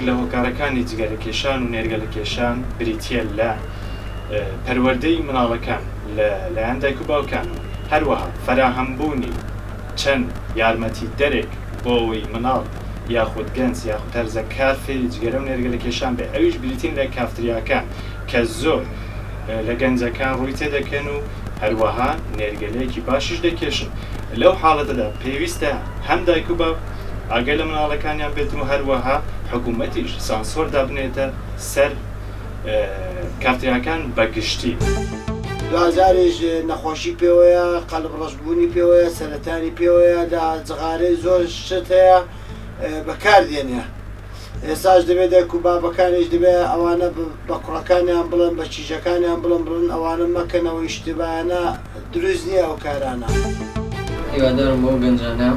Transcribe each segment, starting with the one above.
لە هۆکارەکانی جگەرەکێشان و نێرگەلەکێشان بریتیە لە پەروەردەی مناڵەکان لەلایەن دایک و باوکان و هەروەها فەراهەمبوونی چەند یارمەتی دەرێک بۆ ئەوەی مناڵ یاخود گەنج یاخود هەرزە کار فێری جگەرە و نێرگەلەکێشان بێ ئەویش بریتین لە کافتریاکان کە زۆر لە گەنجەکان ڕووی تێدەکەن و هەروەها نێرگەلەیەکی باشیش دەکێشن. لەو حاڵەتەدا پێویستە هەم دایک و باوک ئاگای لە مناڵەکانیان بێتن و هەروەها حکوومەتیش سانسۆر دابنێتە سەر کافتریاکان بەگشتی. دوزارێژ نەخۆشی پێوەیە، قەلب ڕەشبوونی پێوەیە، سەرەتانی پێوەیە، جغارەی زۆر شت هەیە بەکاردێنێ. ئێستاش دەبێت دایک و بابەکانیش دەبێت ئەوانە بە کوڕەکانیان بڵێن بە چیژەکانیان بڵێن ئەوانە مەکەنەوە ئیشتیبانە دروست نییە ئەو کارانە. هیوادارم بۆ گەنجانە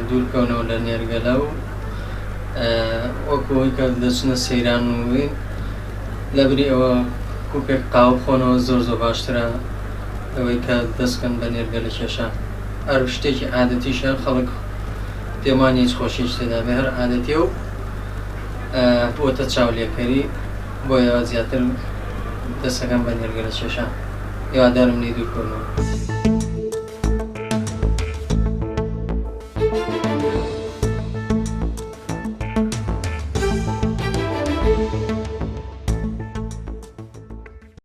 دوورکەونەوە لە نێرگەلە و وەکەوەی کە دەچنە سەیران وین لەبری ئەوە کوپێک قاو بخۆنەوە زۆر باشترە ئەوەی کە دەستکەن بە نێرگەلە کێشان. هەر شتێکی عادەتیشە خەڵک تێمانی هیچ خۆشیش تێدا بێ هەر عادەتێ و بۆتە چاولێکەری بۆیە زیاتر دەستەکەم بە نێرگەلە کێشان. هیوادارم لێ دوورکەونەوە.